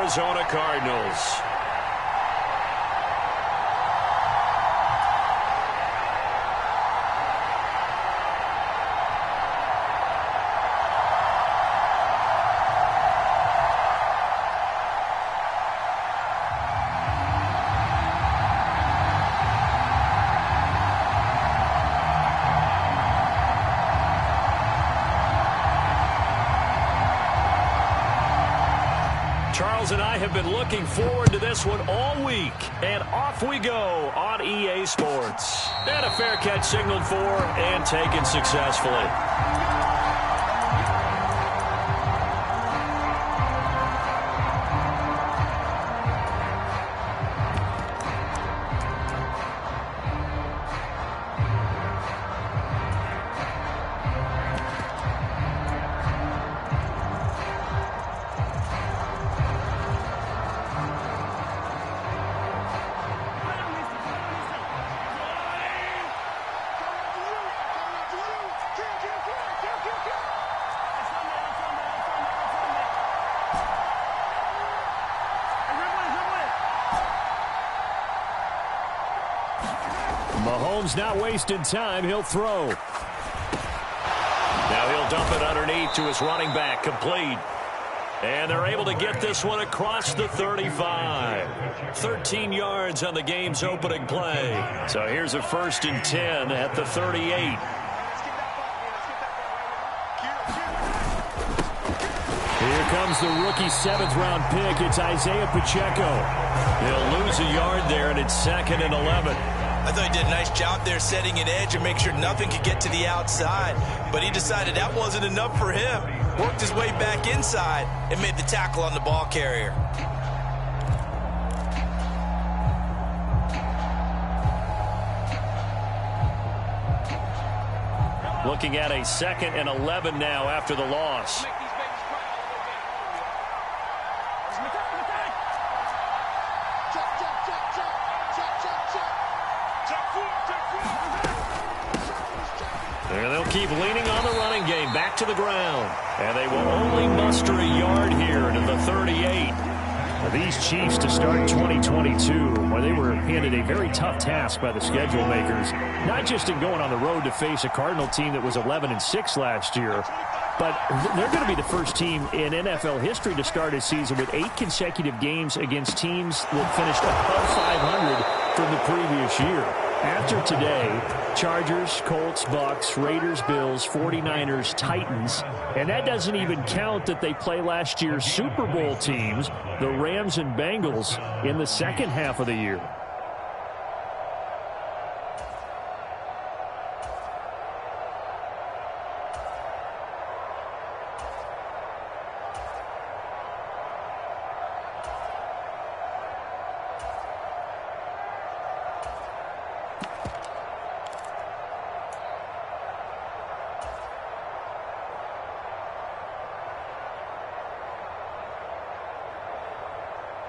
Arizona Cardinals. Charles and I have been looking forward to this one all week, and off we go on EA Sports. And a fair catch signaled for and taken successfully. Mahomes not wasting time. He'll throw. Now he'll dump it underneath to his running back. Complete. And they're able to get this one across the 35. 13 yards on the game's opening play. So here's a 1st and 10 at the 38. Here comes the rookie 7th-round pick. It's Isaiah Pacheco. He'll lose a yard there, and it's 2nd and 11. I thought he did a nice job there setting an edge and make sure nothing could get to the outside. But he decided that wasn't enough for him. Worked his way back inside and made the tackle on the ball carrier. Looking at a 2nd and 11 now after the loss. They'll keep leaning on the running game back to the ground. And they will only muster a yard here to the 38. These Chiefs to start 2022, where they were handed a very tough task by the schedule makers, not just in going on the road to face a Cardinal team that was 11-6 last year, but they're going to be the first team in NFL history to start a season with 8 consecutive games against teams that finished above 500 from the previous year. After today, Chargers, Colts, Bucks, Raiders, Bills, 49ers, Titans, and that doesn't even count that they play last year's Super Bowl teams, the Rams and Bengals, in the second half of the year.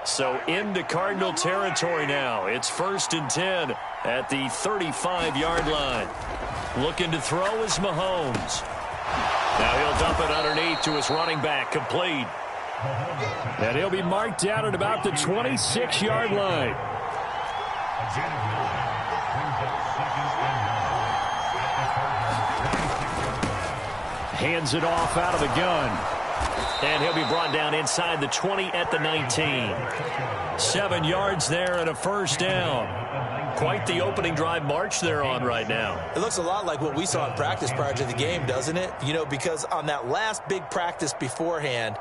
So into Cardinal territory now. It's 1st and 10 at the 35-yard line. Looking to throw is Mahomes. Now he'll dump it underneath to his running back. Complete. And he'll be marked down at about the 26-yard line. Hands it off out of the gun. And he'll be brought down inside the 20 at the 19. 7 yards there and a 1st down. Quite the opening drive march they're on right now. It looks a lot like what we saw in practice prior to the game, doesn't it? You know, because on that last big practice beforehand,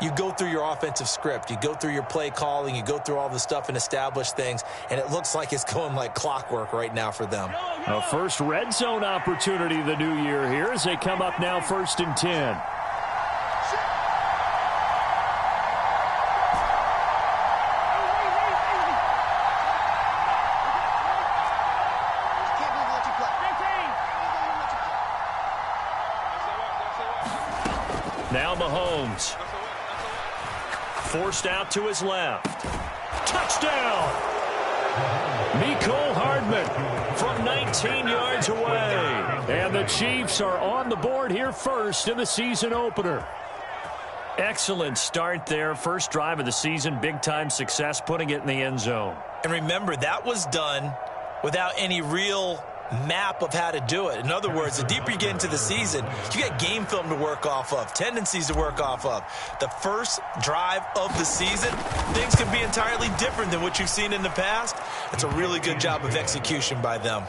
you go through your offensive script. You go through your play calling. You go through all the stuff and establish things. And it looks like it's going like clockwork right now for them. A first red zone opportunity the new year here as they come up now 1st and 10. Now Mahomes. Forced out to his left. Touchdown! Mecole Hardman from 19 yards away. And the Chiefs are on the board here first in the season opener. Excellent start there. First drive of the season, big-time success, putting it in the end zone. And remember, that was done without any real map of how to do it. In other words, the deeper you get into the season, you got game film to work off of, tendencies to work off of. The first drive of the season, things can be entirely different than what you've seen in the past. It's a really good job of execution by them.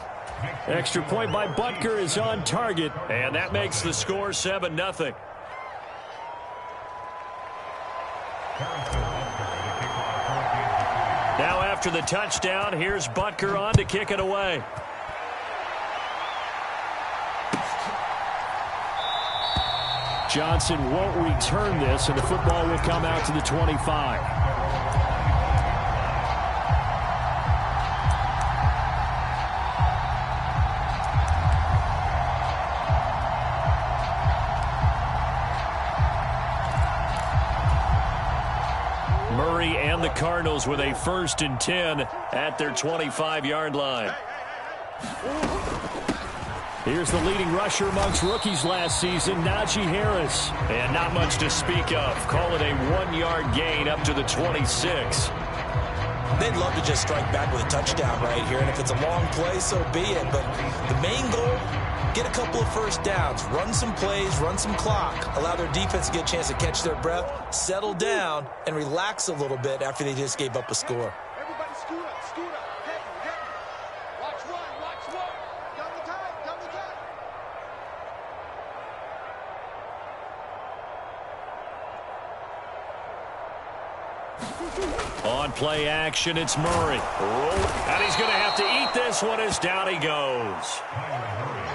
Extra point by Butker is on target. And that makes the score 7-0. Now after the touchdown, here's Butker on to kick it away. Johnson won't return this, and the football will come out to the 25. Murray and the Cardinals with a 1st and 10 at their 25-yard line. Here's the leading rusher amongst rookies last season, Najee Harris. And not much to speak of. Call it a 1-yard gain up to the 26. They'd love to just strike back with a touchdown right here, and if it's a long play, so be it. But the main goal, get a couple of first downs, run some plays, run some clock, allow their defense to get a chance to catch their breath, settle down, and relax a little bit after they just gave up a score. Everybody scoot up, scoot up. Hey. Watch one. Down the time. On play action, it's Murray. And he's going to have to eat this one as down he goes.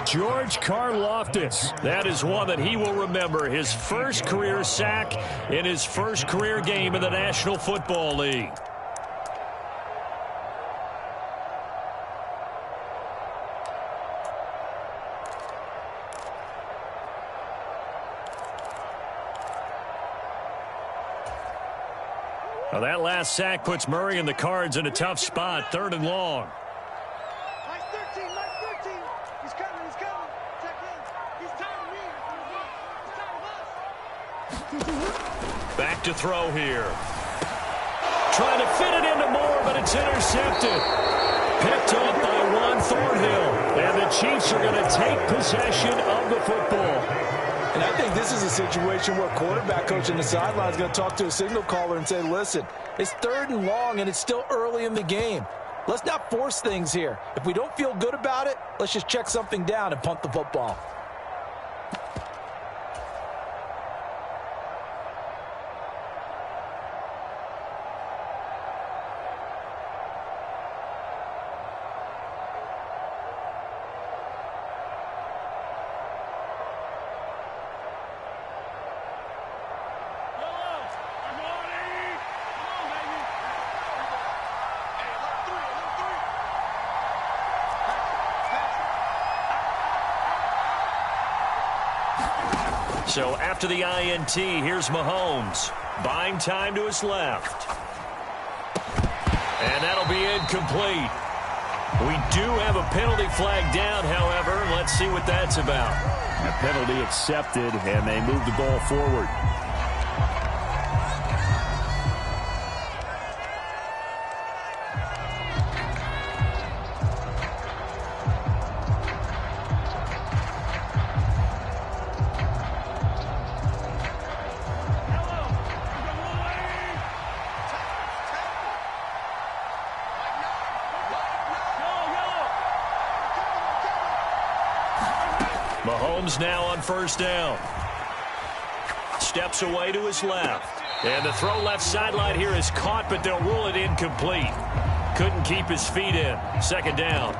George Karlaftis. That is one that he will remember. His first career sack in his first career game in the National Football League. Well, that last sack puts Murray and the Cards in a tough spot. 3rd and long. Mike 13. He's coming. Check in. He's tired of me. He's tired of us. Back to throw here. Trying to fit it into Moore, but it's intercepted. Picked up by Juan Thornhill. And the Chiefs are going to take possession of the football. And I think this is a situation where quarterback coach in the sideline is going to talk to a signal caller and say, listen, it's 3rd and long and it's still early in the game. Let's not force things here. If we don't feel good about it, let's just check something down and punt the football. So after the INT, here's Mahomes. Buying time to his left. And that'll be incomplete. We do have a penalty flag down, however. Let's see what that's about. A penalty accepted, and they move the ball forward. Mahomes now on 1st down. Steps away to his left. And the throw left sideline here is caught, but they'll rule it incomplete. Couldn't keep his feet in. 2nd down.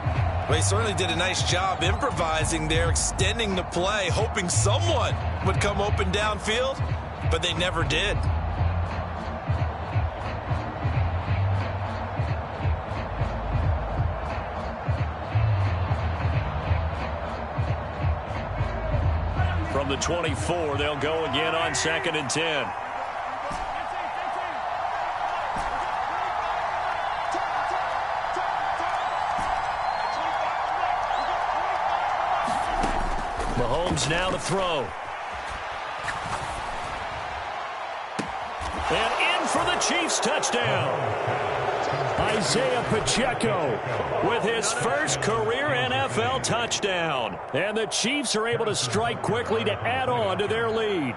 Well, he certainly did a nice job improvising there, extending the play, hoping someone would come open downfield, but they never did. From the 24, they'll go again on 2nd and 10. Mahomes now to throw. for the Chiefs touchdown. Isaiah Pacheco With his first career NFL touchdown. and the Chiefs are able to strike quickly to add on to their lead.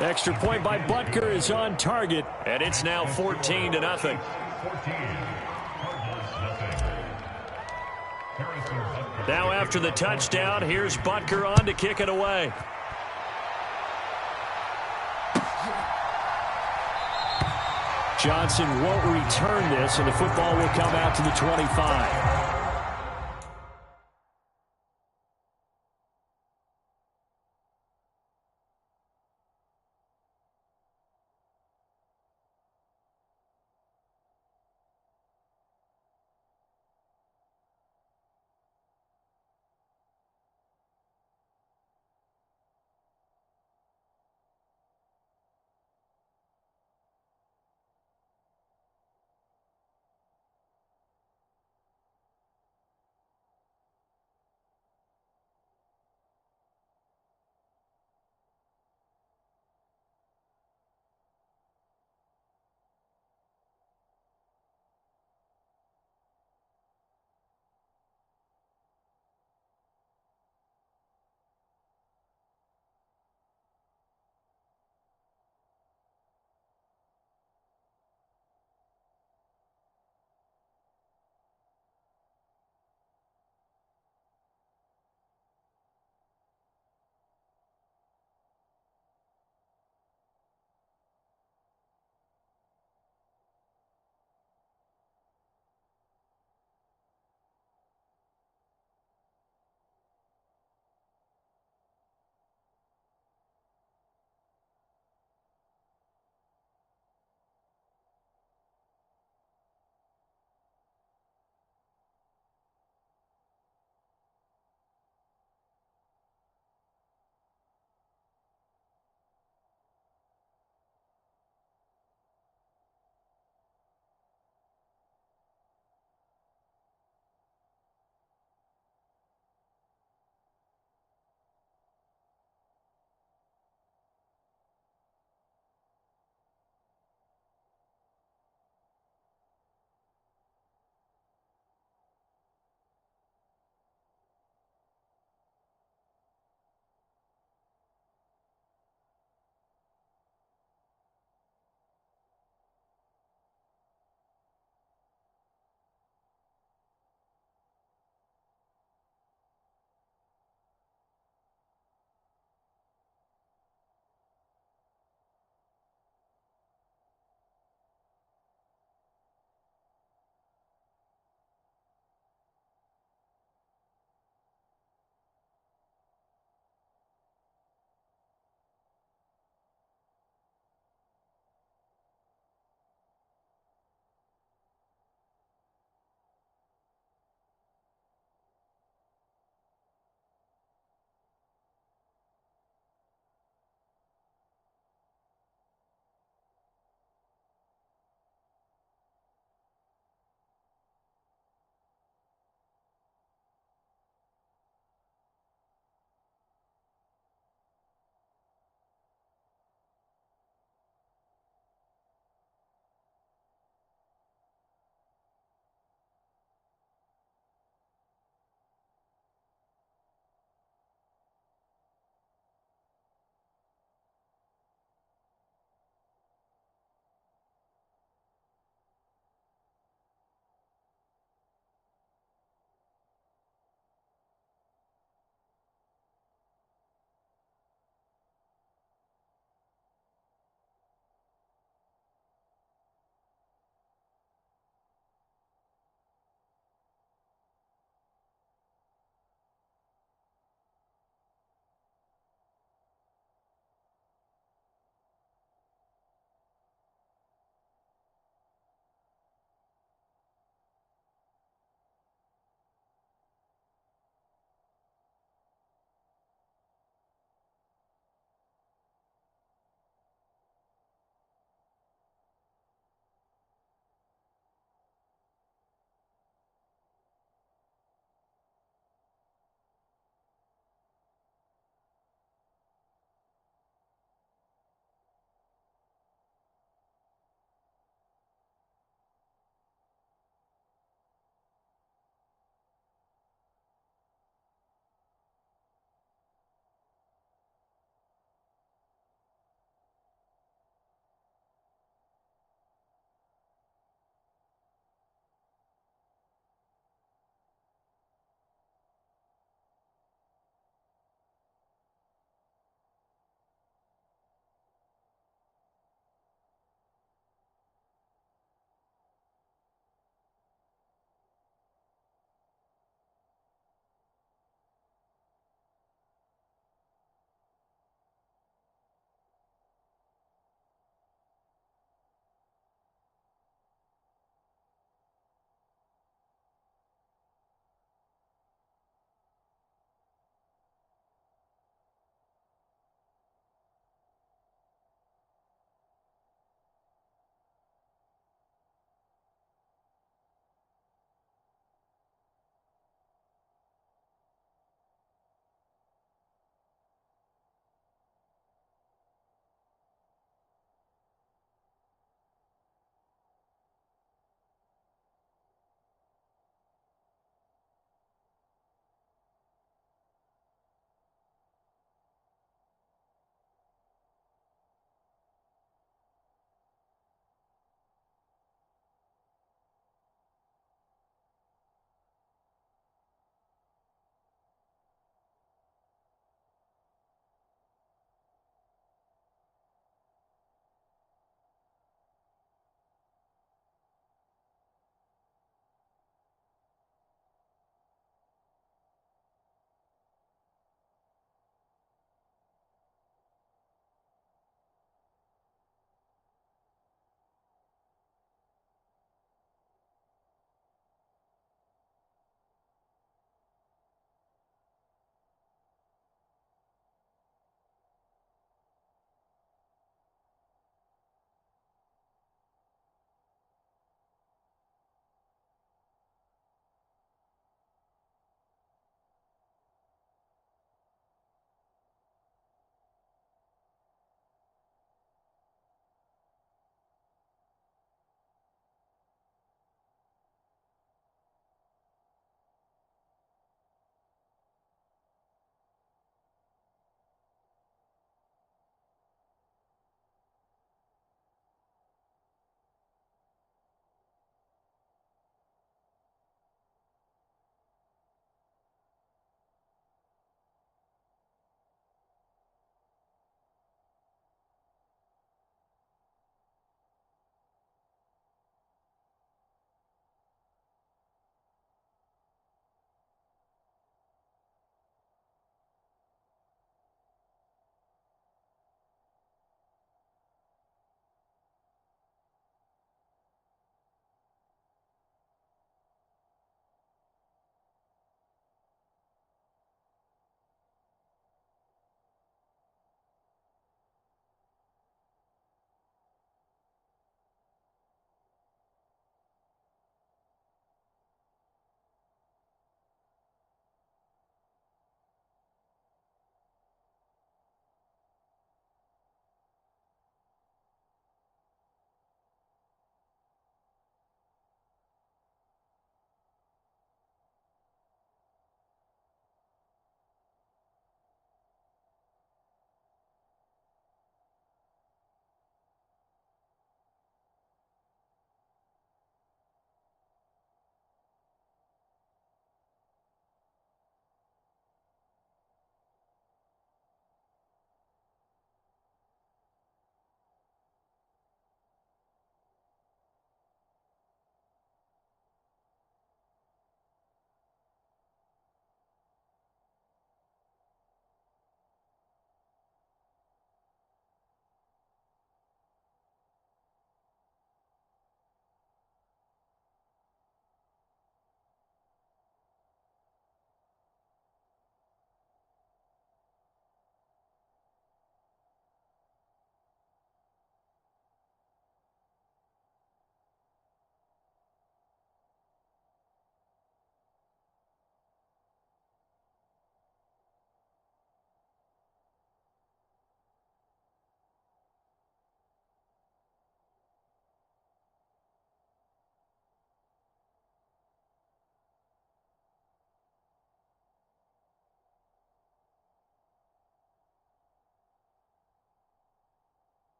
Extra point by Butker is on target. And it's now 14-0. Now after the touchdown, here's Butker on to kick it away. Johnson won't return this, and the football will come out to the 25.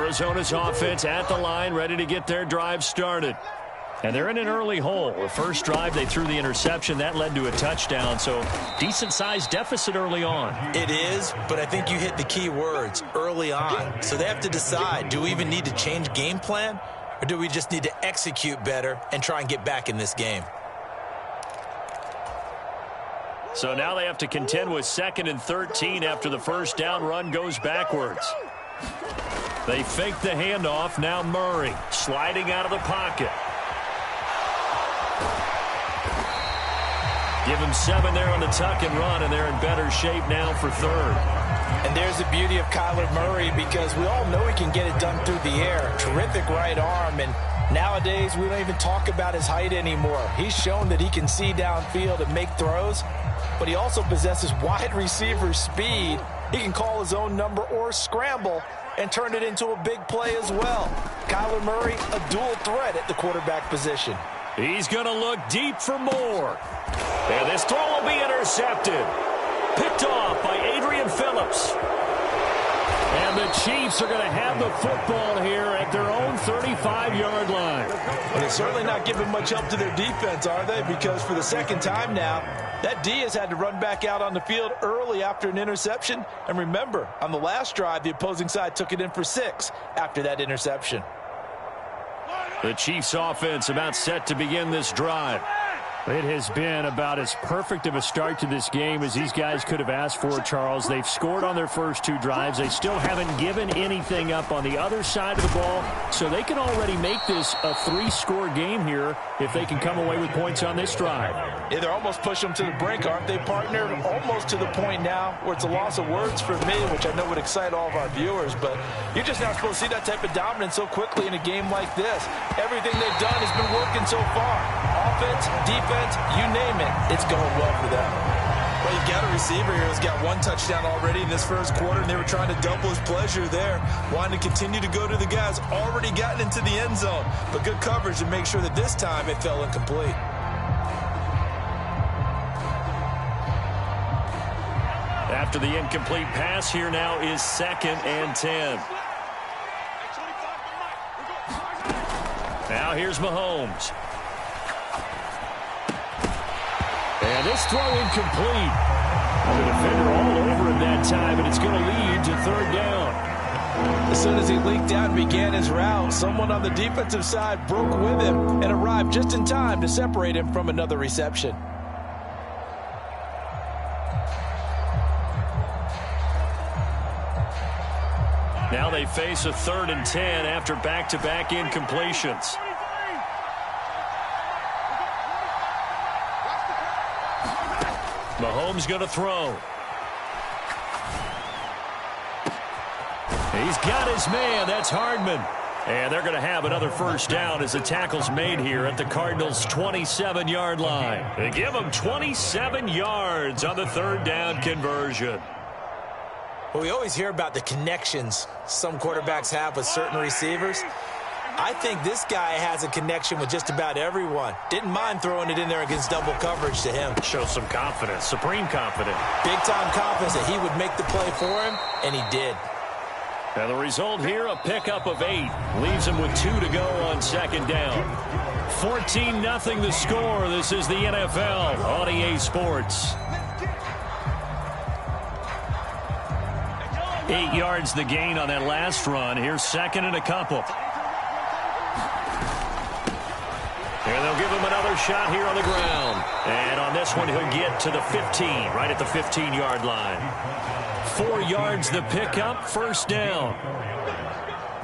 Arizona's offense at the line, ready to get their drive started. And they're in an early hole. The first drive, they threw the interception. That led to a touchdown, so decent-sized deficit early on. It is, but I think you hit the key words, early on. So they have to decide, do we even need to change game plan, or do we just need to execute better and try and get back in this game? So now they have to contend with 2nd and 13 after the first down run goes backwards. They fake the handoff. Now Murray sliding out of the pocket. Give him 7 there on the tuck and run, and they're in better shape now for 3rd. And there's the beauty of Kyler Murray, because we all know he can get it done through the air. Terrific right arm, and nowadays we don't even talk about his height anymore. He's shown that he can see downfield and make throws, but he also possesses wide receiver speed. He can call his own number or scramble and turn it into a big play as well. Kyler Murray, a dual threat at the quarterback position. He's going to look deep for more. And this throw will be intercepted. Picked off by Adrian Phillips. And the Chiefs are going to have the football here at their own 35-yard line. Well, they're certainly not giving much help to their defense, are they? Because for the second time now, that D has had to run back out on the field early after an interception. And remember, on the last drive, the opposing side took it in for 6 after that interception. The Chiefs offense about set to begin this drive. It has been about as perfect of a start to this game as these guys could have asked for, Charles. They've scored on their first 2 drives. They still haven't given anything up on the other side of the ball, so they can already make this a 3-score game here if they can come away with points on this drive. Yeah, they're almost pushing them to the brink, aren't they, partner? Almost to the point now where it's a loss of words for me, which I know would excite all of our viewers, but you're just not supposed to see that type of dominance so quickly in a game like this. Everything they've done has been working so far. Offense, defense, you name it, it's going well for them. Well, you've got a receiver here who's got 1 touchdown already in this first quarter, and they were trying to double his pleasure there, wanting to continue to go to the guys already gotten into the end zone. But good coverage to make sure that this time it fell incomplete. After the incomplete pass, here now is 2nd and 10. Now here's Mahomes. And this throw incomplete. The defender all over him that time, and it's going to lead to 3rd down. As soon as he leaked out and began his route, someone on the defensive side broke with him and arrived just in time to separate him from another reception. Now they face a 3rd and 10 after back-to-back incompletions. Mahomes going to throw. He's got his man. That's Hardman. And they're going to have another first down as the tackle's made here at the Cardinals' 27-yard line. They give them 27 yards on the 3rd down conversion. Well, we always hear about the connections some quarterbacks have with certain receivers. I think this guy has a connection with just about everyone. Didn't mind throwing it in there against double coverage to him. Shows some confidence, supreme confidence. Big-time confidence that he would make the play for him, and he did. And the result here, a pickup of 8. Leaves him with 2 to go on 2nd down. 14-0 the score. This is the NFL on EA Sports. 8 yards the gain on that last run. Here's 2nd and a couple. And they'll give him another shot here on the ground. And on this one, he'll get to the 15, right at the 15-yard line. 4 yards the pickup, first down.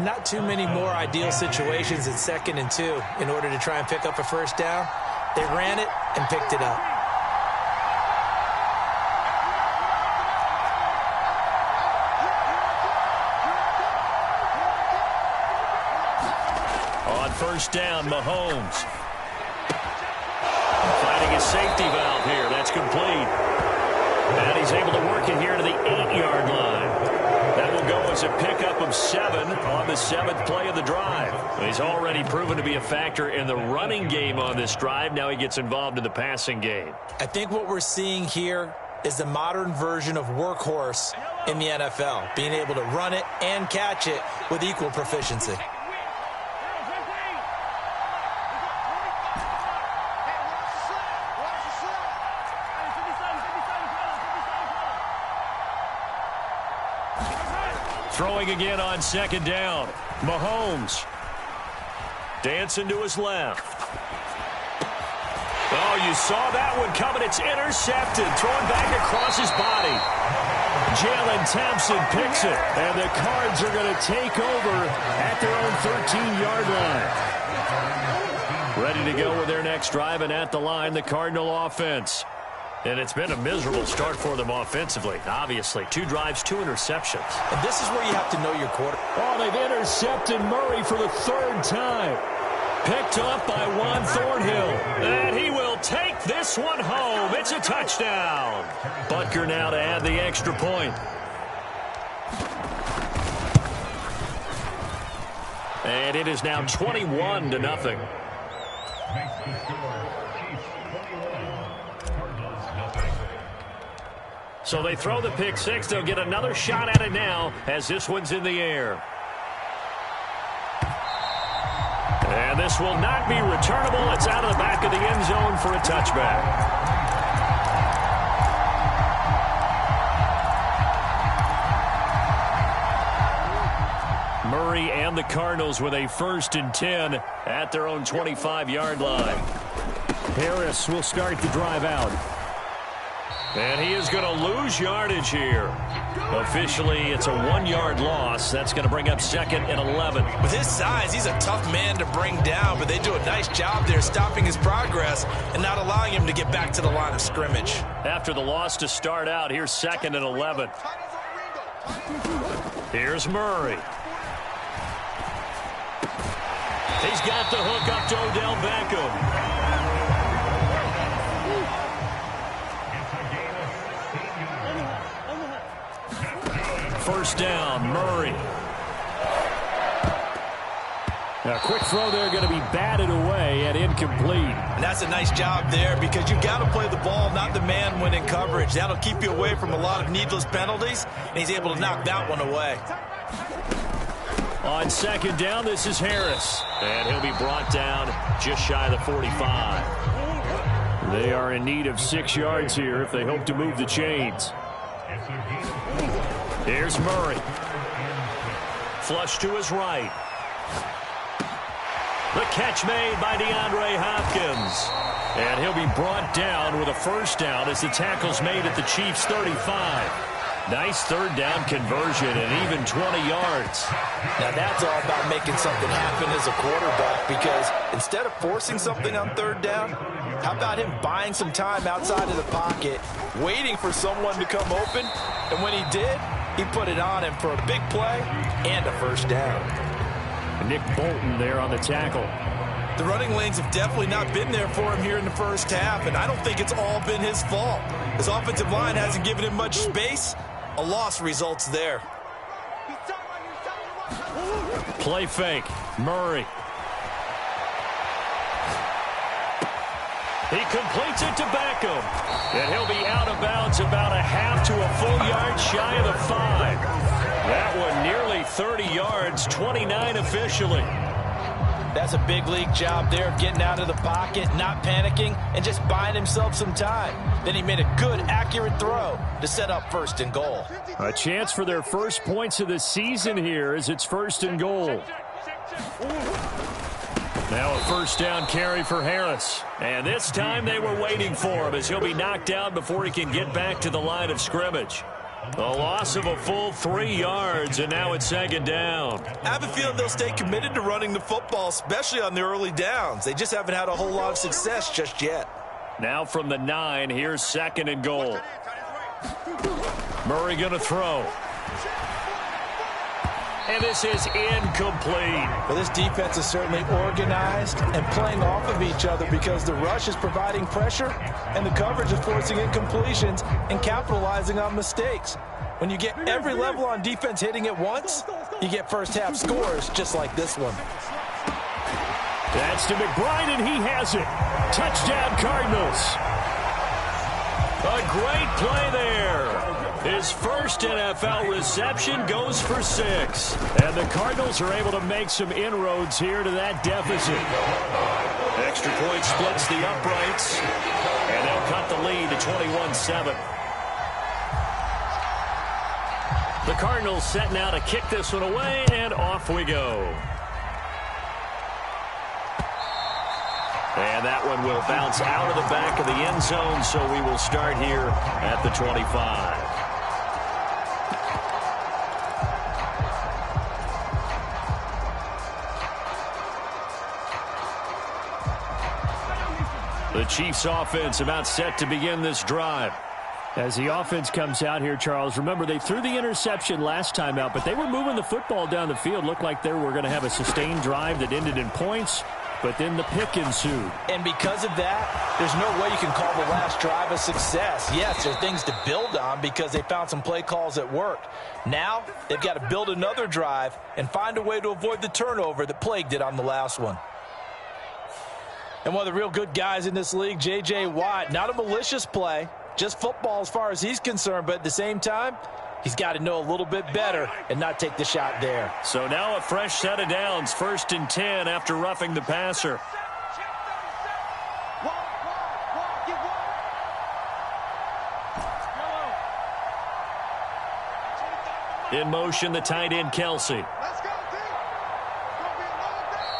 Not too many more ideal situations in 2nd and 2 in order to try and pick up a first down. They ran it and picked it up. On first down, Mahomes. Finding his safety valve here. That's complete. And he's able to work it here to the 8-yard line. That will go as a pickup of 7 on the 7th play of the drive. He's already proven to be a factor in the running game on this drive. Now he gets involved in the passing game. I think what we're seeing here is the modern version of workhorse in the NFL, being able to run it and catch it with equal proficiency. Throwing again on second down. Mahomes dancing to his left. Oh, you saw that one coming. It's intercepted. Thrown back across his body. Jalen Thompson picks it. And the Cards are going to take over at their own 13-yard line. Ready to go with their next drive, and at the line, the Cardinal offense. And it's been a miserable start for them offensively, obviously. 2 drives, 2 interceptions. And this is where you have to know your quarterback. Oh, they've intercepted Murray for the 3rd time. Picked up by Juan Thornhill. And he will take this one home. It's a touchdown. Butker now to add the extra point. And it is now 21-0. So they throw the pick 6. They'll get another shot at it now as this one's in the air. And this will not be returnable. It's out of the back of the end zone for a touchback. Murray and the Cardinals with a 1st and 10 at their own 25-yard line. Harris will start the drive out. And he is going to lose yardage here. Officially, it's a 1-yard loss. That's going to bring up 2nd and 11. With his size, he's a tough man to bring down, but they do a nice job there stopping his progress and not allowing him to get back to the line of scrimmage. After the loss to start out, here's 2nd and 11. Here's Murray. He's got the hook up to Odell Beckham. First down, Murray. A quick throw there going to be batted away and incomplete. And that's a nice job there because you've got to play the ball, not the man when in coverage. That'll keep you away from a lot of needless penalties, and he's able to knock that one away. On 2nd down, this is Harris. And he'll be brought down just shy of the 45. They are in need of 6 yards here if they hope to move the chains. Here's Murray. Flush to his right. The catch made by DeAndre Hopkins. And he'll be brought down with a 1st down as the tackle's made at the Chiefs' 35. Nice 3rd down conversion and even 20 yards. Now that's all about making something happen as a quarterback, because instead of forcing something on 3rd down, how about him buying some time outside of the pocket, waiting for someone to come open, and when he did, he put it on him for a big play and a 1st down. Nick Bolton there on the tackle. The running lanes have definitely not been there for him here in the 1st half, and I don't think it's all been his fault. His offensive line hasn't given him much space. A loss results there. Play fake. Murray. He completes it to Beckham. And he'll be out of bounds about a half to a full yard shy of the 5. That one nearly 30 yards, 29 officially. That's a big league job there of getting out of the pocket, not panicking, and just buying himself some time. Then he made a good, accurate throw to set up 1st and goal. A chance for their first points of the season here as it's 1st and goal. Now a 1st down carry for Harris. And this time they were waiting for him as he'll be knocked down before he can get back to the line of scrimmage. A loss of a full 3 yards, and now it's 2nd down. I have a feeling they'll stay committed to running the football, especially on the early downs. They just haven't had a whole lot of success just yet. Now from the 9, here's 2nd and goal. Murray going to throw. And this is incomplete. Well, this defense is certainly organized and playing off of each other because the rush is providing pressure and the coverage is forcing incompletions and capitalizing on mistakes. When you get every level on defense hitting at once, you get 1st half scores just like this one. That's to McBride, and he has it. Touchdown, Cardinals. A great play there. His first NFL reception goes for 6. And the Cardinals are able to make some inroads here to that deficit. Extra point splits the uprights, and they'll cut the lead to 21-7. The Cardinals set now to kick this one away, and off we go. And that one will bounce out of the back of the end zone, so we will start here at the 25. The Chiefs offense about set to begin this drive. As the offense comes out here, Charles, remember they threw the interception last time out, but they were moving the football down the field. Looked like they were going to have a sustained drive that ended in points, but then the pick ensued. And because of that, there's no way you can call the last drive a success. Yes, there are things to build on because they found some play calls that worked. Now, they've got to build another drive and find a way to avoid the turnover that plagued it on the last one. And one of the real good guys in this league, J.J. Watt, not a malicious play, just football as far as he's concerned, but at the same time, he's got to know a little bit better and not take the shot there. So now a fresh set of downs, 1st and 10 after roughing the passer. In motion, the tight end, Kelsey.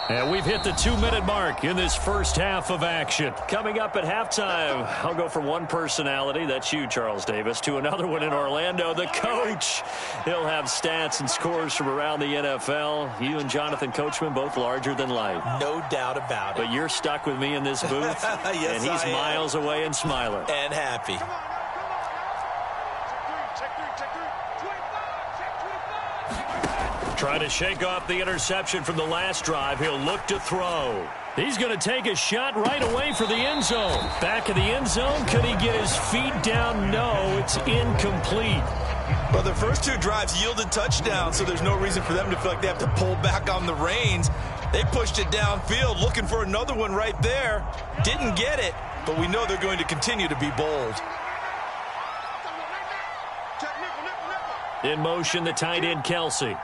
And we've hit the 2-minute mark in this first half of action. Coming up at halftime, I'll go from one personality, that's you, Charles Davis, to another one in Orlando, the coach. He'll have stats and scores from around the NFL. You and Jonathan Coachman, both larger than life. No doubt about it. But you're stuck with me in this booth, yes, and he's miles away and smiling. And happy. Trying to shake off the interception from the last drive. He'll look to throw. He's going to take a shot right away for the end zone. Back of the end zone. Could he get his feet down? No, it's incomplete. Well, the first 2 drives yielded touchdowns, so there's no reason for them to feel like they have to pull back on the reins. They pushed it downfield, looking for another one right there. Didn't get it, but we know they're going to continue to be bold. In motion, the tight end, Kelsey.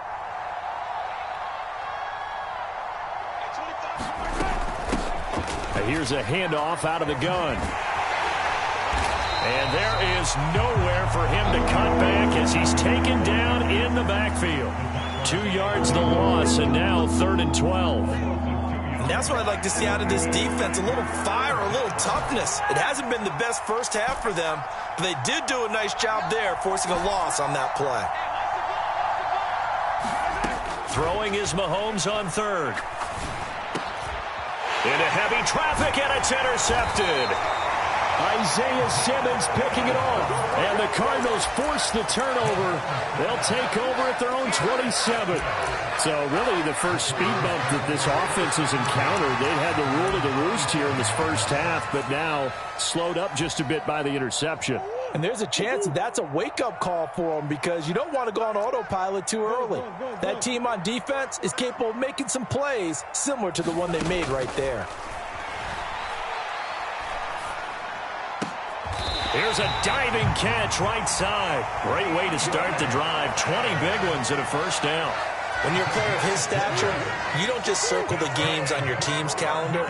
Here's a handoff out of the gun. And there is nowhere for him to cut back as he's taken down in the backfield. 2 yards the loss, and now 3rd and 12. And that's what I'd like to see out of this defense, a little fire, a little toughness. It hasn't been the best first half for them, but they did do a nice job there, forcing a loss on that play. Throwing is Mahomes on 3rd. Into heavy traffic, and it's intercepted. Isaiah Simmons picking it off. And the Cardinals force the turnover. They'll take over at their own 27. So really the first speed bump that this offense has encountered. They'd had the rule of the roost here in this first half, but now slowed up just a bit by the interception. And there's a chance that that's a wake-up call for them because you don't want to go on autopilot too early. That team on defense is capable of making some plays similar to the one they made right there. Here's a diving catch right side. Great way to start the drive. 20 big ones and a first down. When you're a player of his stature, you don't just circle the games on your team's calendar.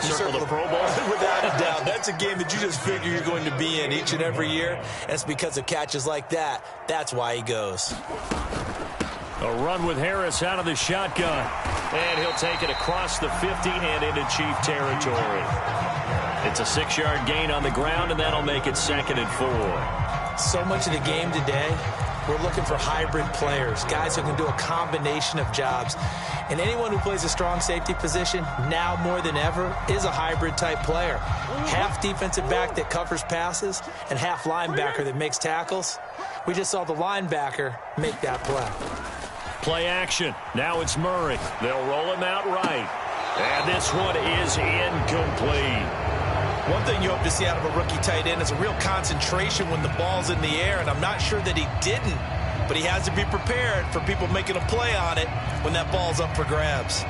You circle the Pro Bowl? Without a doubt. That's a game that you just figure you're going to be in each and every year. And it's because of catches like that. That's why he goes. A run with Harris out of the shotgun. And he'll take it across the 50 and into Chief territory. It's a 6-yard gain on the ground, and that'll make it 2nd and 4. So much of the game today, we're looking for hybrid players, guys who can do a combination of jobs. And anyone who plays a strong safety position, now more than ever, is a hybrid-type player. Half defensive back that covers passes and half linebacker that makes tackles. We just saw the linebacker make that play. Play action. Now it's Murray. They'll roll him out right. And this one is incomplete. One thing you hope to see out of a rookie tight end is a real concentration when the ball's in the air, and I'm not sure that he didn't, but he has to be prepared for people making a play on it when that ball's up for grabs.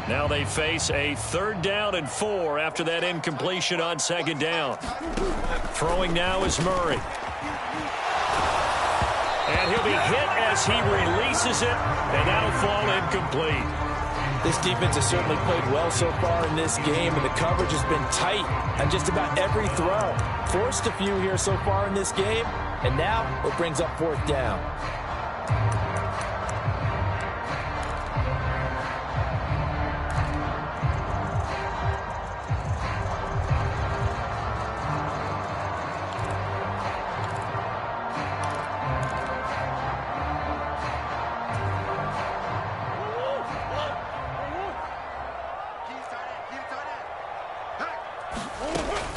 Now they face a 3rd down and 4 after that incompletion on 2nd down. Throwing now is Murray. And he'll be hit as he releases it, and that'll fall incomplete. This defense has certainly played well so far in this game, and the coverage has been tight on just about every throw. Forced a few here so far in this game, and now it brings up 4th down.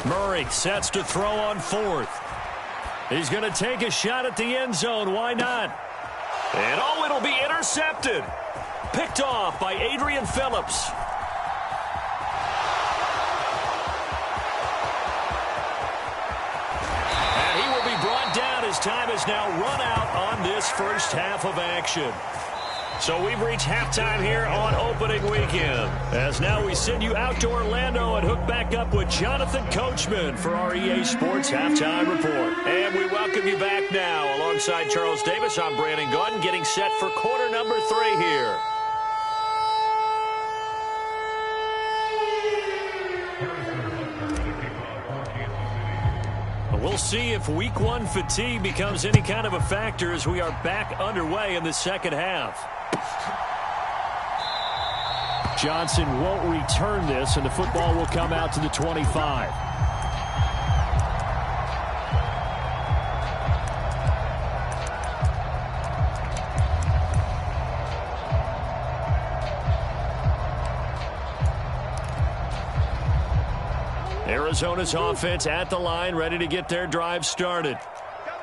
Murray sets to throw on 4th. He's going to take a shot at the end zone. Why not? And oh, it'll be intercepted. Picked off by Adrian Phillips. And he will be brought down as time has now run out on this first half of action. So we've reached halftime here on opening weekend. As now we send you out to Orlando and hook back up with Jonathan Coachman for our EA Sports Halftime Report. And we welcome you back now. Alongside Charles Davis, I'm Brandon Gaudin, getting set for quarter number 3 here. We'll see if week 1 fatigue becomes any kind of a factor as we are back underway in the second half. Johnson won't return this, and the football will come out to the 25. Arizona's offense at the line, ready to get their drive started.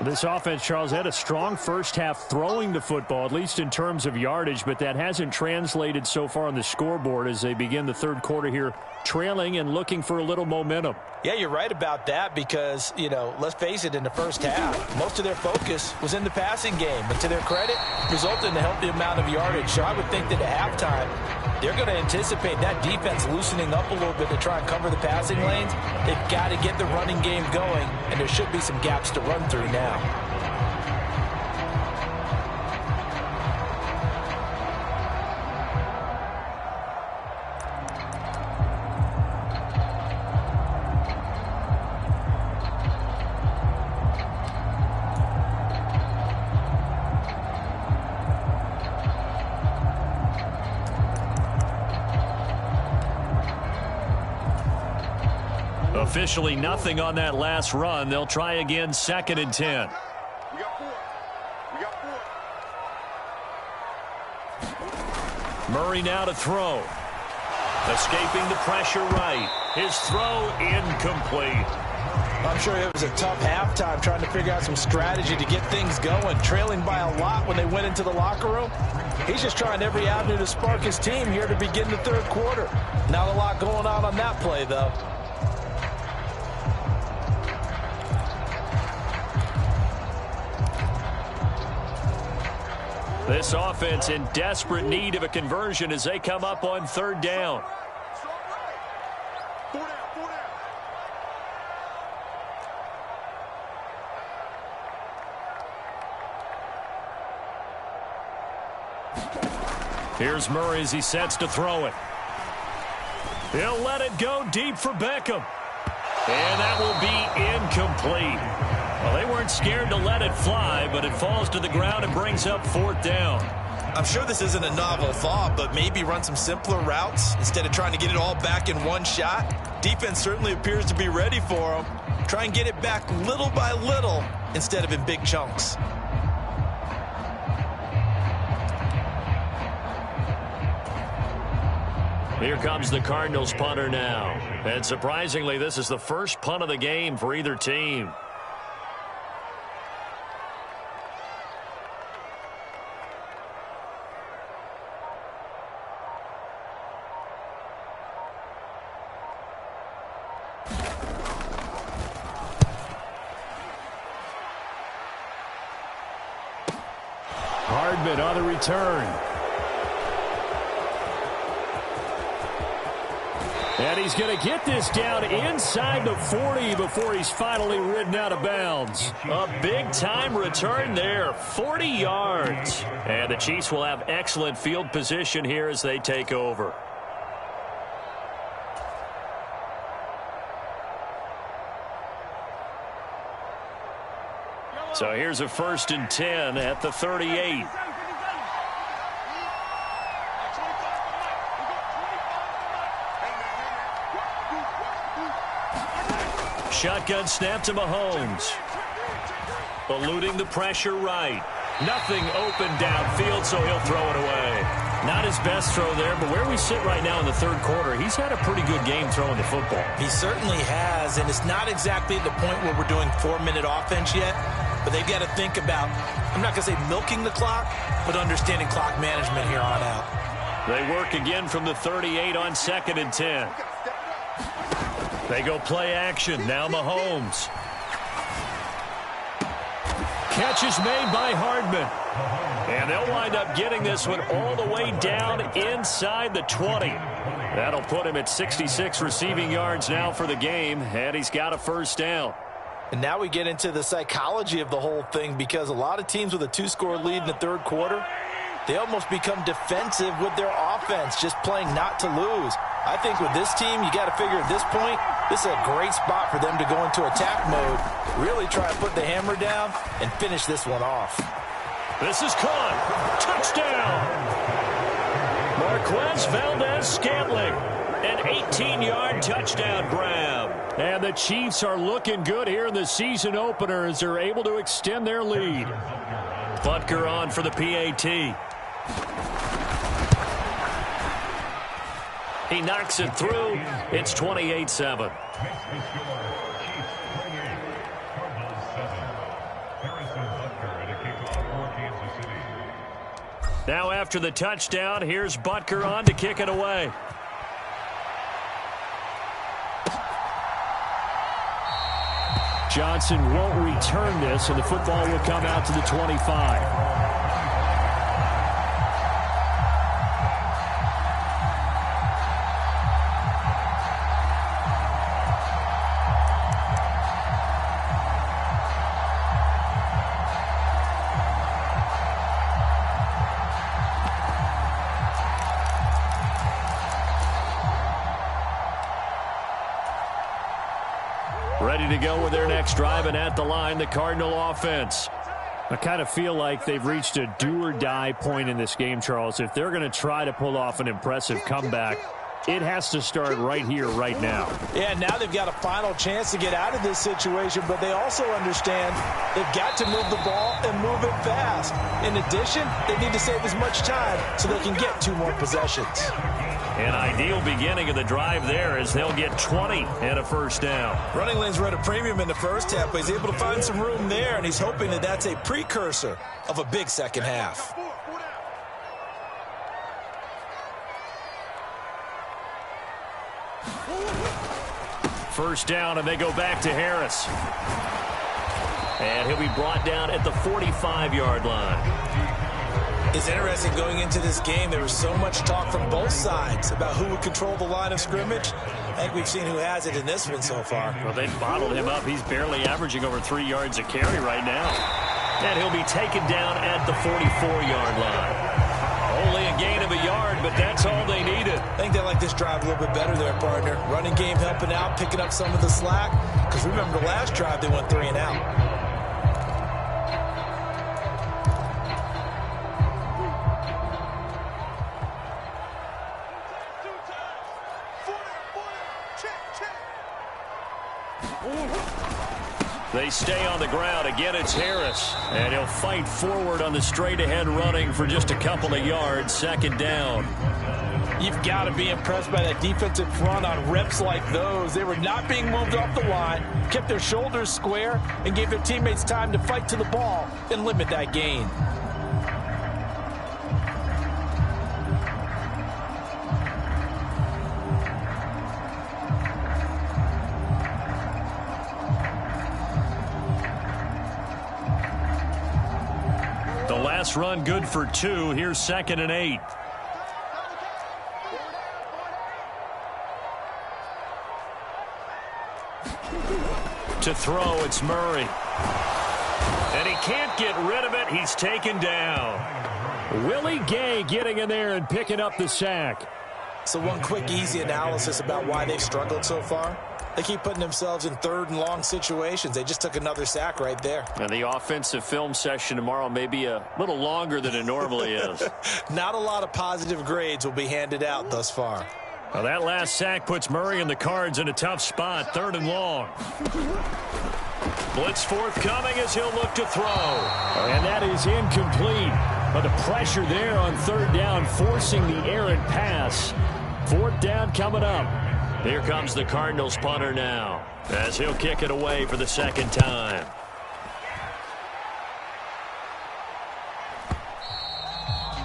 This offense, Charles, had a strong first half throwing the football, at least in terms of yardage, but that hasn't translated so far on the scoreboard as they begin the 3rd quarter here, trailing and looking for a little momentum. Yeah, you're right about that because, let's face it, in the first half, most of their focus was in the passing game. But to their credit, resulted in a healthy amount of yardage. So I would think that at halftime, they're going to anticipate that defense loosening up a little bit to try and cover the passing lanes. They've got to get the running game going, and there should be some gaps to run through now. Officially nothing on that last run. They'll try again, 2nd and 10. We got 4. We got 4. Murray now to throw. Escaping the pressure right. His throw incomplete. I'm sure it was a tough halftime trying to figure out some strategy to get things going. Trailing by a lot when they went into the locker room. He's just trying every avenue to spark his team here to begin the 3rd quarter. Not a lot going on that play, though. This offense in desperate need of a conversion as they come up on 3rd down. Here's Murray as he sets to throw it. He'll let it go deep for Beckham. And that will be incomplete. Well, they weren't scared to let it fly, but it falls to the ground and brings up 4th down. I'm sure this isn't a novel thought, but maybe run some simpler routes instead of trying to get it all back in one shot. Defense certainly appears to be ready for them. Try and get it back little by little instead of in big chunks. Here comes the Cardinals punter now. And surprisingly, this is the first punt of the game for either team. Hardman on the return. And he's going to get this down inside the 40 before he's finally ridden out of bounds. A big-time return there, 40 yards. And the Chiefs will have excellent field position here as they take over. So here's a 1st and 10 at the 38. Shotgun snap to Mahomes. Eluding the pressure right. Nothing open downfield, so he'll throw it away. Not his best throw there, but where we sit right now in the 3rd quarter, he's had a pretty good game throwing the football. He certainly has, and it's not exactly at the point where we're doing 4-minute offense yet, but they've got to think about, I'm not going to say milking the clock, but understanding clock management here on out. They work again from the 38 on 2nd and 10. They go play action. Now Mahomes. Catch is made by Hardman. And they'll wind up getting this one all the way down inside the 20. That'll put him at 66 receiving yards now for the game, and he's got a 1st down. And now we get into the psychology of the whole thing, because a lot of teams with a 2-score lead in the 3rd quarter, they almost become defensive with their offense, just playing not to lose. I think with this team, you got to figure at this point, this is a great spot for them to go into attack mode, really try to put the hammer down and finish this one off. This is caught. Touchdown. Marquez Valdez-Scantling. An 18-yard touchdown grab. And the Chiefs are looking good here in the season opener as they're able to extend their lead. Butker on for the PAT. He knocks it through. It's 28-7. Now after the touchdown, here's Butker on to kick it away. Johnson won't return this, and the football will come out to the 25. Ready to go with their next drive, and at the line, the Cardinal offense. I kind of feel like they've reached a do-or-die point in this game, Charles. If they're going to try to pull off an impressive comeback, it has to start right here, right now. Yeah, now they've got a final chance to get out of this situation, but they also understand they've got to move the ball and move it fast. In addition, they need to save as much time so they can get 2 more possessions. An ideal beginning of the drive there as they'll get 20 and a 1st down. Running lanes were at a premium in the 1st half, but he's able to find some room there, and he's hoping that that's a precursor of a big 2nd half. First down, and they go back to Harris. And he'll be brought down at the 45-yard line. It's interesting going into this game. There was so much talk from both sides about who would control the line of scrimmage. I think we've seen who has it in this one so far. Well, they've bottled him up. He's barely averaging over 3 yards a carry right now. And he'll be taken down at the 44-yard line. Only a gain of a yard, but that's all they needed. I think they like this drive a little bit better there, partner. Running game helping out, picking up some of the slack. Because remember, the last drive they went 3 and out. They stay on the ground. Again, it's Harris. And he'll fight forward on the straight-ahead running for just a couple of yards. 2nd down. You've got to be impressed by that defensive front on reps like those. They were not being moved off the line, kept their shoulders square, and gave their teammates time to fight to the ball and limit that gain. Last run good for 2. Here's 2nd and 8. To throw, it's Murray. And he can't get rid of it. He's taken down. Willie Gay getting in there and picking up the sack. So one quick, easy analysis about why they've struggled so far. They keep putting themselves in third and long situations. They just took another sack right there. And the offensive film session tomorrow may be a little longer than it normally is. Not a lot of positive grades will be handed out thus far. Well, that last sack puts Murray and the Cards in a tough spot, 3rd and long. Blitz forthcoming as he'll look to throw. And that is incomplete. But the pressure there on 3rd down, forcing the errant pass. 4th down coming up. Here comes the Cardinals punter now, as he'll kick it away for the 2nd time.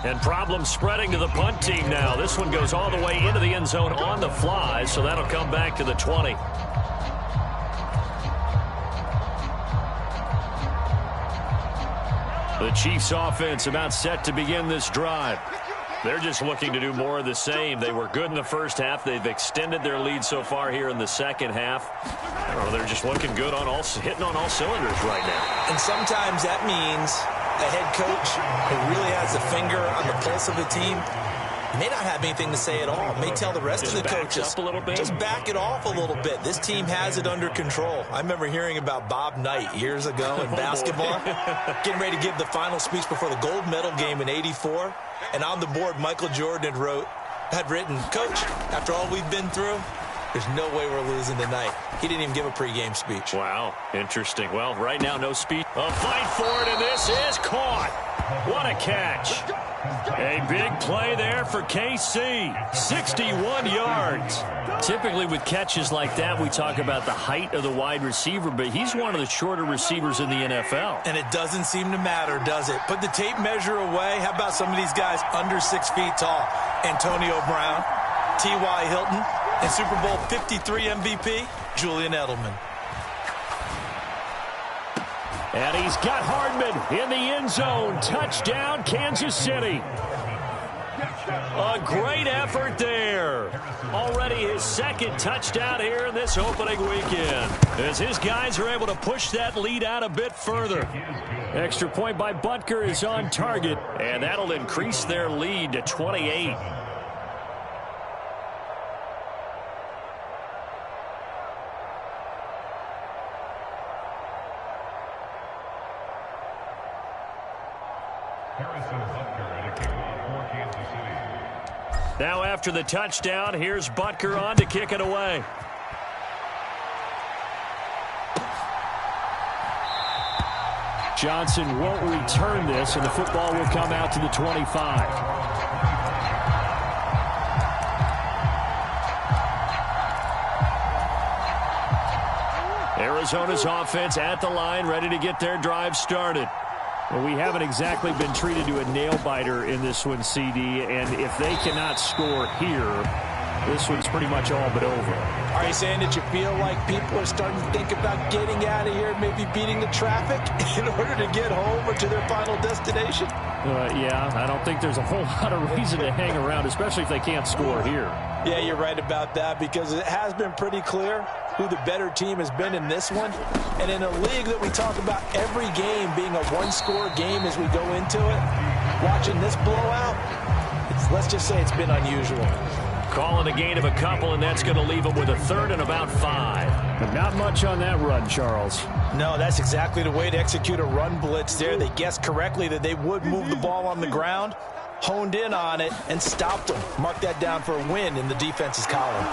And problems spreading to the punt team now. This one goes all the way into the end zone on the fly, so that'll come back to the 20. The Chiefs offense about set to begin this drive. They're just looking to do more of the same. They were good in the first half. They've extended their lead so far here in the second half. I don't know, they're just looking good on hitting on all cylinders right now. And sometimes that means a head coach who really has a finger on the pulse of the team may not have anything to say at all. May tell the rest of the coaches, up a little bit. Just back it off a little bit. This team has it under control. I remember hearing about Bob Knight years ago in basketball, getting ready to give the final speech before the gold medal game in '84. And on the board, Michael Jordan had written, "Coach, after all we've been through, there's no way we're losing tonight." He didn't even give a pregame speech. Wow, interesting. Well, right now, no speech. A fight for it, and this is caught. What a catch. A big play there for KC. 61 yards. Typically with catches like that, we talk about the height of the wide receiver, but he's one of the shorter receivers in the NFL. And it doesn't seem to matter, does it? Put the tape measure away. How about some of these guys under 6 feet tall? Antonio Brown, T.Y. Hilton, and Super Bowl 53 MVP, Julian Edelman. And he's got Hardman in the end zone. Touchdown, Kansas City. A great effort there. Already his 2nd touchdown here in this opening weekend, as his guys are able to push that lead out a bit further. Extra point by Butker is on target. And that'll increase their lead to 28. Now after the touchdown, here's Butker on to kick it away. Johnson won't return this, and the football will come out to the 25. Arizona's offense at the line, ready to get their drive started. Well, we haven't exactly been treated to a nail-biter in this one, CD, and if they cannot score here, this one's pretty much all but over. Are you saying that you feel like people are starting to think about getting out of here, maybe beating the traffic in order to get home or to their final destination? Yeah, I don't think there's a whole lot of reason to hang around, especially if they can't score here. Yeah, you're right about that, because it has been pretty clear who the better team has been in this one. And in a league that we talk about every game being a one-score game as we go into it, watching this blowout, let's just say it's been unusual. Calling a gain of a couple, and that's going to leave them with a 3rd and about 5. But not much on that run, Charles. No, that's exactly the way to execute a run blitz there. They guessed correctly that they would move the ball on the ground, honed in on it, and stopped them. Mark that down for a win in the defense's column.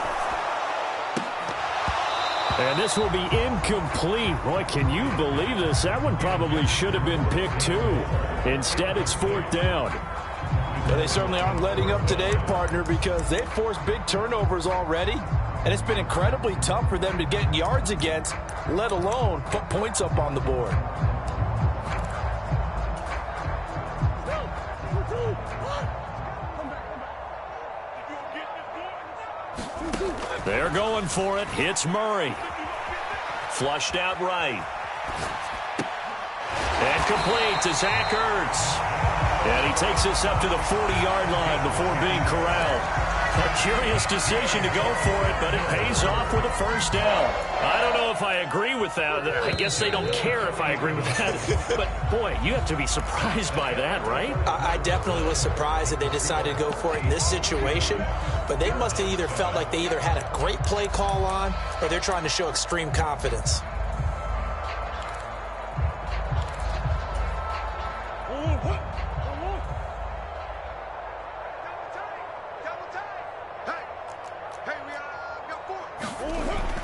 And this will be incomplete. Boy, can you believe this? That one probably should have been picked too. Instead, it's 4th down. Well, they certainly aren't letting up today, partner, because they've forced big turnovers already. And it's been incredibly tough for them to get yards against, let alone put points up on the board. They're going for it. Hits Murray. Flushed out right. And complete to Zach Ertz. And he takes us up to the 40-yard line before being corralled. A curious decision to go for it, but it pays off with a first down. I don't know if I agree with that. I guess they don't care if I agree with that. But, boy, you have to be surprised by that, right? I definitely was surprised that they decided to go for it in this situation. But they must have either felt like they either had a great play call on or they're trying to show extreme confidence.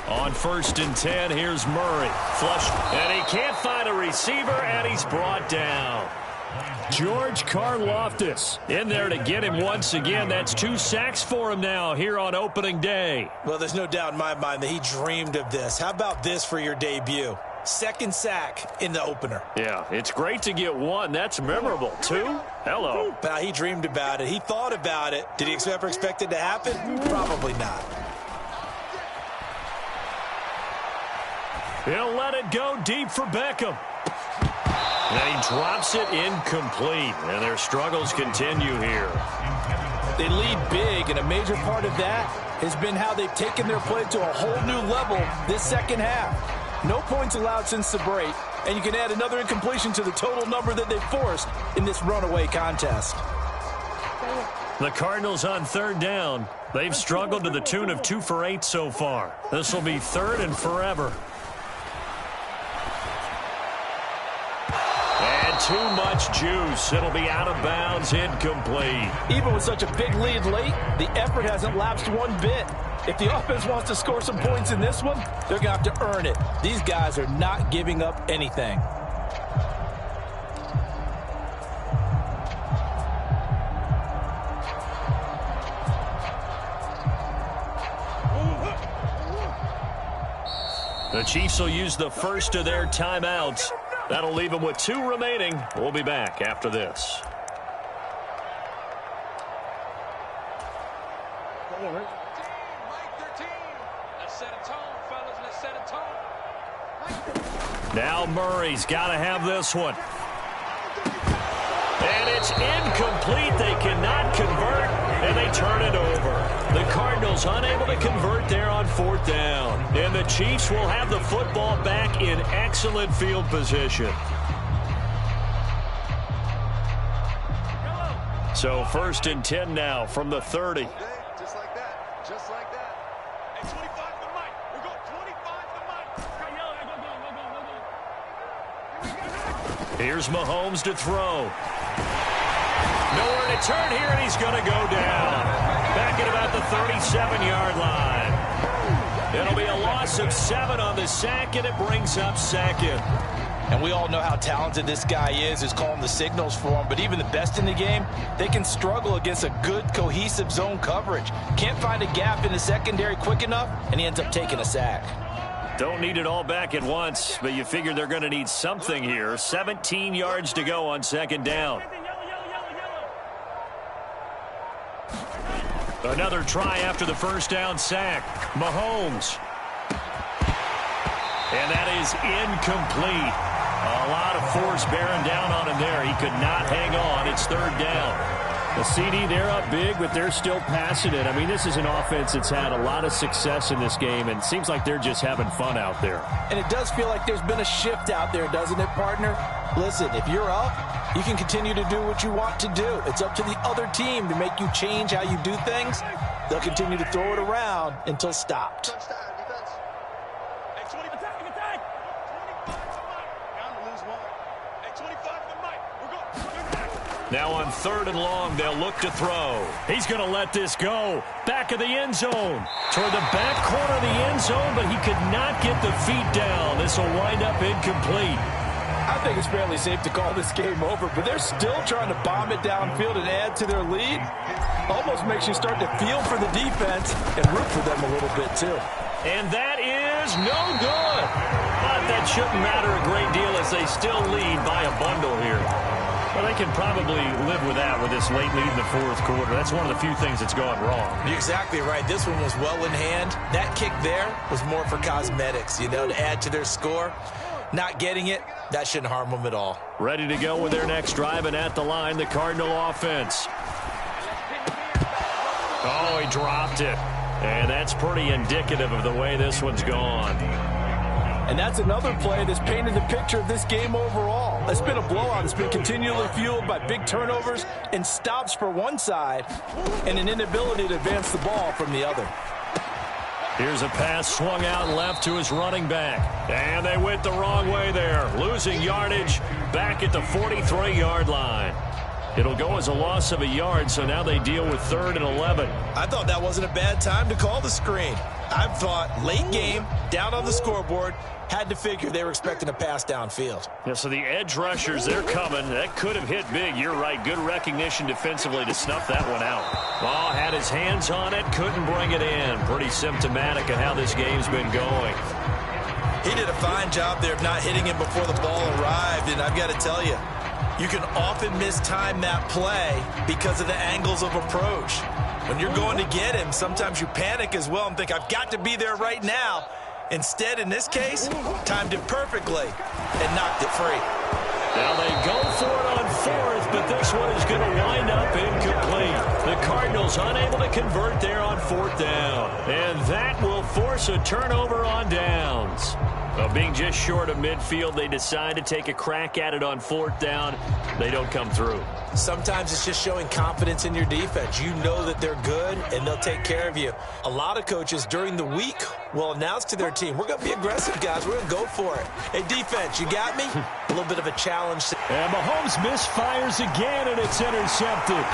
On 1st and 10, here's Murray. Flush, and he can't find a receiver, and he's brought down. George Karlaftis in there to get him once again. That's 2 sacks for him now here on opening day. Well, there's no doubt in my mind that he dreamed of this. How about this for your debut? 2nd sack in the opener. Yeah, it's great to get 1. That's memorable. 2? Hello. Now, he dreamed about it. He thought about it. Did he ever expect it to happen? Probably not. He'll let it go deep for Beckham. And he drops it incomplete. And their struggles continue here. They lead big, and a major part of that has been how they've taken their play to a whole new level this second half. No points allowed since the break, and you can add another incompletion to the total number that they've forced in this runaway contest. The Cardinals on 3rd down. They've struggled to the tune of 2 for 8 so far. This will be 3rd and forever. And too much juice. It'll be out of bounds, incomplete. Even with such a big lead late, the effort hasn't lapsed one bit. If the offense wants to score some points in this one, they're going to have to earn it. These guys are not giving up anything. The Chiefs will use the first of their timeouts. That'll leave them with 2 remaining. We'll be back after this. Now Murray's got to have this one. And it's incomplete. They cannot convert, and they turn it over. The Cardinals unable to convert there on 4th down. And the Chiefs will have the football back in excellent field position. So 1st and 10 now from the 30. Just like that. Just like that. Hey, 25 to Mike. We're going 25 to Mike. Here's Mahomes to throw. Nowhere to turn here, and he's going to go down. Back at about the 37-yard line. It'll be a loss of 7 on the sack, and it brings up 2nd. And we all know how talented this guy is who's calling the signals for him. But even the best in the game, they can struggle against a good, cohesive zone coverage. Can't find a gap in the secondary quick enough, and he ends up taking a sack. Don't need it all back at once, but you figure they're going to need something here. 17 yards to go on 2nd down. Another try after the first down sack. Mahomes. And that is incomplete. A lot of force bearing down on him there. He could not hang on. It's 3rd down. The CD, they're up big, but they're still passing it. I mean, this is an offense that's had a lot of success in this game, and it seems like they're just having fun out there. And it does feel like there's been a shift out there, doesn't it, partner? Listen, if you're up, you can continue to do what you want to do. It's up to the other team to make you change how you do things. They'll continue to throw it around until stopped. Touchdown, defense. Hey, 20, attack. 25 to Mike. Down to lose 1. Hey, 25 to Mike. We're going. Now on 3rd and long, they'll look to throw. He's going to let this go. Back of the end zone. Toward the back corner of the end zone, but he could not get the feet down. This will wind up incomplete. I think it's fairly safe to call this game over, but they're still trying to bomb it downfield and add to their lead. Almost makes you start to feel for the defense and root for them a little bit, too. And that is no good. But that shouldn't matter a great deal as they still lead by a bundle here. Well, they can probably live with that with this late lead in the 4th quarter. That's one of the few things that's gone wrong. You're exactly right. This one was well in hand. That kick there was more for cosmetics, you know, to add to their score. not getting it, that shouldn't harm them at all. Ready to go with their next drive, and at the line, the Cardinal offense. Oh, he dropped it. And that's pretty indicative of the way this one's gone. And that's another play that's painted the picture of this game overall. It's been a blowout. It's been continually fueled by big turnovers and stops for one side and an inability to advance the ball from the other. Here's a pass swung out left to his running back. And they went the wrong way there. Losing yardage back at the 43-yard line. It'll go as a loss of a yard, so now they deal with 3rd and 11. I thought that wasn't a bad time to call the screen. I thought late game, down on the scoreboard, had to figure they were expecting a pass downfield. Yeah, so the edge rushers, they're coming. That could have hit big. You're right. Good recognition defensively to snuff that one out. Ball had his hands on it, couldn't bring it in. Pretty symptomatic of how this game's been going. He did a fine job there of not hitting him before the ball arrived, and I've got to tell you, you can often mistime that play because of the angles of approach. When you're going to get him, sometimes you panic as well and think, I've got to be there right now. Instead, in this case, timed it perfectly and knocked it free. Now they go for it on 4th, but this one is going to wind up incomplete. The Cardinals unable to convert there on 4th down. And that will force a turnover on downs. Well, being just short of midfield, they decide to take a crack at it on 4th down. They don't come through. Sometimes it's just showing confidence in your defense. You know that they're good, and they'll take care of you. A lot of coaches during the week will announce to their team, we're going to be aggressive, guys. We're going to go for it. Hey, defense, you got me? A little bit of a challenge. And Mahomes misfires again, and it's intercepted.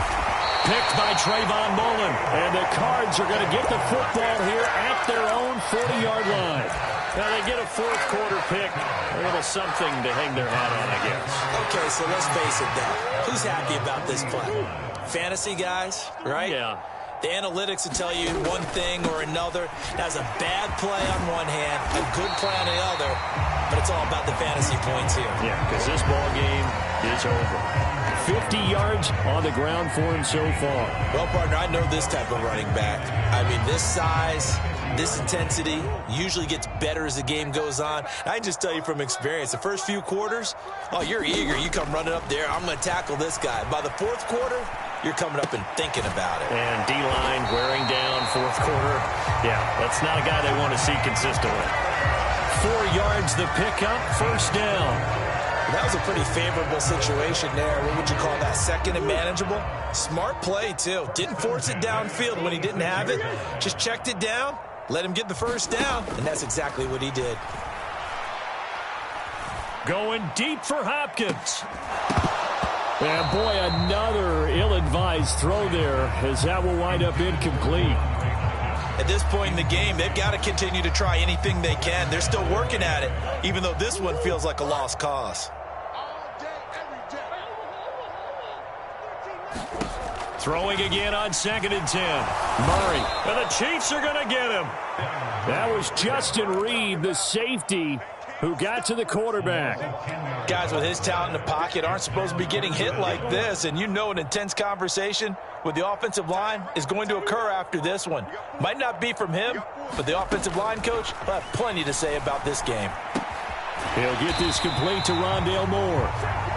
Picked by Trayvon Mullen. And the Cards are going to get the football here at their own 40-yard line. Now they get a 4th quarter pick. A little something to hang their hat on, I guess. Okay, so let's face it then. Who's happy about this play? Fantasy guys, right? Yeah. The analytics will tell you one thing or another. That's a bad play on one hand, a good play on the other, but it's all about the fantasy points here. Yeah, because this ball game is over. 50 yards on the ground for him so far. Well, partner, I know this type of running back. I mean, this size, this intensity usually gets better as the game goes on. I can just tell you from experience, the first few quarters, oh, you're eager. You come running up there, I'm going to tackle this guy. By the 4th quarter, you're coming up and thinking about it. And D-line wearing down 4th quarter. Yeah, that's not a guy they want to see consistently. 4 yards the pickup, 1st down. That was a pretty favorable situation there. What would you call that? 2nd and manageable? Smart play, too. Didn't force it downfield when he didn't have it. Just checked it down, let him get the 1st down, and that's exactly what he did. Going deep for Hopkins. And boy, another ill-advised throw there, as that will wind up incomplete. At this point in the game, they've got to continue to try anything they can. They're still working at it, even though this one feels like a lost cause. Throwing again on 2nd and 10. Murray. And the Chiefs are going to get him. That was Justin Reed, the safety, who got to the quarterback. Guys with his talent in the pocket aren't supposed to be getting hit like this, and you know an intense conversation with the offensive line is going to occur after this one. Might not be from him, but the offensive line coach will have plenty to say about this game. He'll get this complete to Rondale Moore.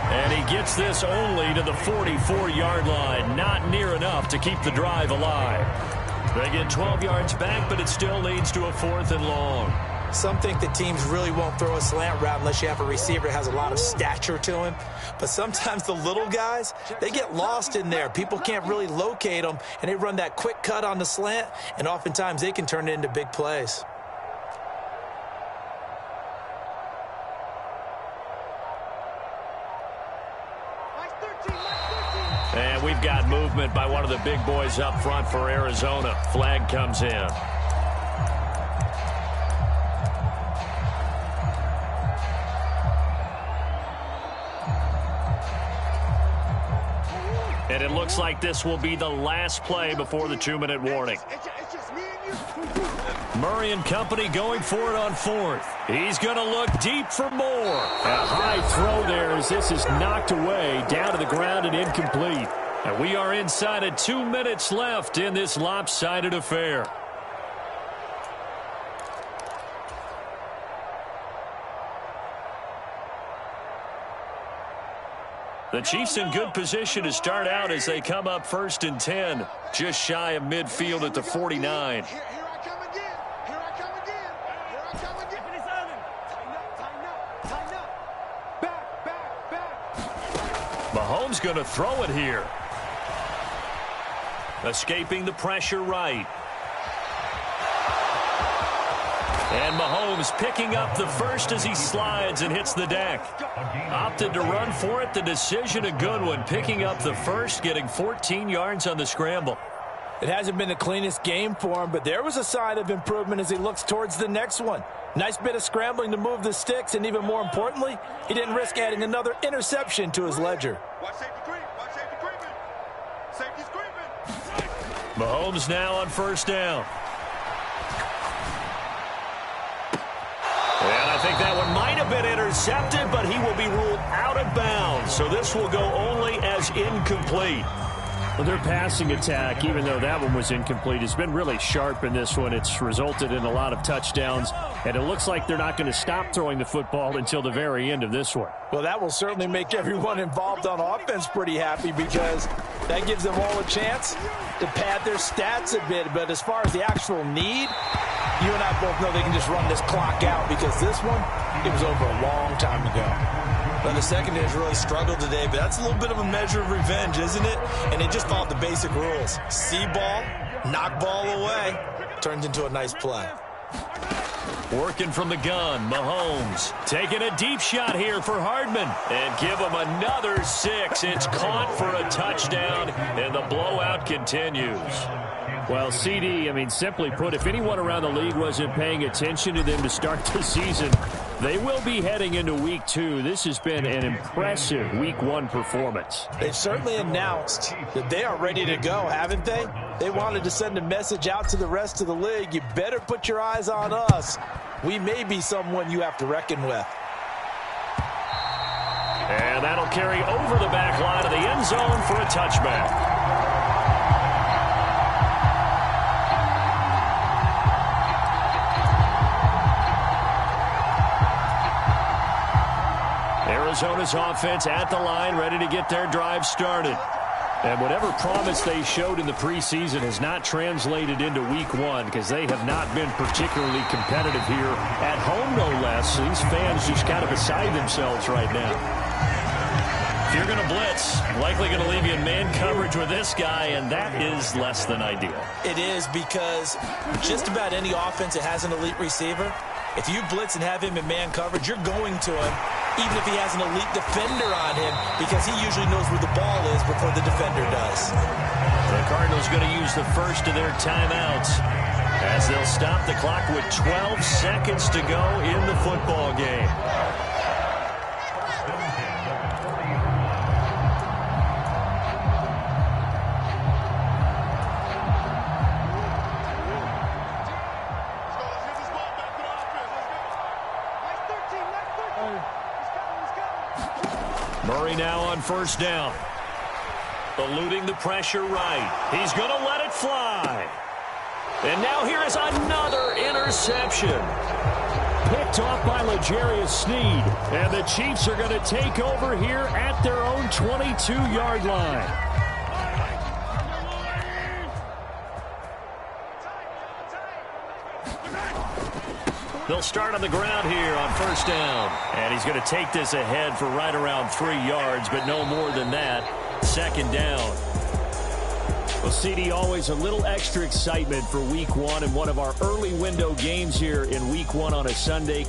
And he gets this only to the 44-yard line. Not near enough to keep the drive alive. They get 12 yards back, but it still leads to a 4th and long. Some think that teams really won't throw a slant route unless you have a receiver that has a lot of stature to him. But sometimes the little guys, they get lost in there. People can't really locate them, and they run that quick cut on the slant, and oftentimes they can turn it into big plays. And we've got movement by one of the big boys up front for Arizona. Flag comes in. And it looks like this will be the last play before the 2-minute warning. Murray and company going for it on 4th. He's going to look deep for more. A high throw there as this is knocked away, down to the ground and incomplete. And we are inside of 2 minutes left in this lopsided affair. The Chiefs in good position to start out as they come up 1st and 10, just shy of midfield at the 49. Here I come again. Here I come again. Here I come again. Tighten up, tighten up, tighten up. Back. Mahomes going to throw it here. Escaping the pressure right. And Mahomes picking up the first as he slides and hits the deck. Opted to run for it. The decision a good one. Picking up the first, getting 14 yards on the scramble. It hasn't been the cleanest game for him, but there was a sign of improvement as he looks towards the next one. Nice bit of scrambling to move the sticks, and even more importantly, he didn't risk adding another interception to his ledger. Watch safety creep. Watch safety creeping. Safety's creeping. Mahomes now on 1st down. And I think that one might have been intercepted, but he will be ruled out of bounds. So this will go only as incomplete. Well, their passing attack, even though that one was incomplete, has been really sharp in this one. It's resulted in a lot of touchdowns, and it looks like they're not going to stop throwing the football until the very end of this one. Well, that will certainly make everyone involved on offense pretty happy because that gives them all a chance to pad their stats a bit. But as far as the actual need, you and I both know they can just run this clock out because this one, it was over a long time ago. Well, the secondary has really struggled today, but that's a little bit of a measure of revenge, isn't it? And it just followed the basic rules. See ball, knock ball away, turns into a nice play. Working from the gun, Mahomes taking a deep shot here for Hardman. And give him another 6. It's caught for a touchdown, and the blowout continues. Well, CD, simply put, if anyone around the league wasn't paying attention to them to start the season, they will be heading into Week 2. This has been an impressive Week 1 performance. They've certainly announced that they are ready to go, haven't they? They wanted to send a message out to the rest of the league. You better put your eyes on us. We may be someone you have to reckon with. And that'll carry over the back line of the end zone for a touchback. Arizona's offense at the line, ready to get their drive started. And whatever promise they showed in the preseason has not translated into Week 1 because they have not been particularly competitive here at home, no less. These fans just kind of beside themselves right now. If you're going to blitz, likely going to leave you in man coverage with this guy, and that is less than ideal. It is because just about any offense that has an elite receiver, if you blitz and have him in man coverage, you're going to him, even if he has an elite defender on him, because he usually knows where the ball is before the defender does. The Cardinals going to use the first of their timeouts as they'll stop the clock with 12 seconds to go in the football game. Murray now on 1st down. Eluding the pressure right. He's going to let it fly. And now here is another interception. Picked off by L'Jarius Sneed. And the Chiefs are going to take over here at their own 22-yard line. They'll start on the ground here on 1st down. And he's going to take this ahead for right around 3 yards, but no more than that. 2nd down. Well, CD, always a little extra excitement for Week 1 and one of our early window games here in Week 1 on a Sunday.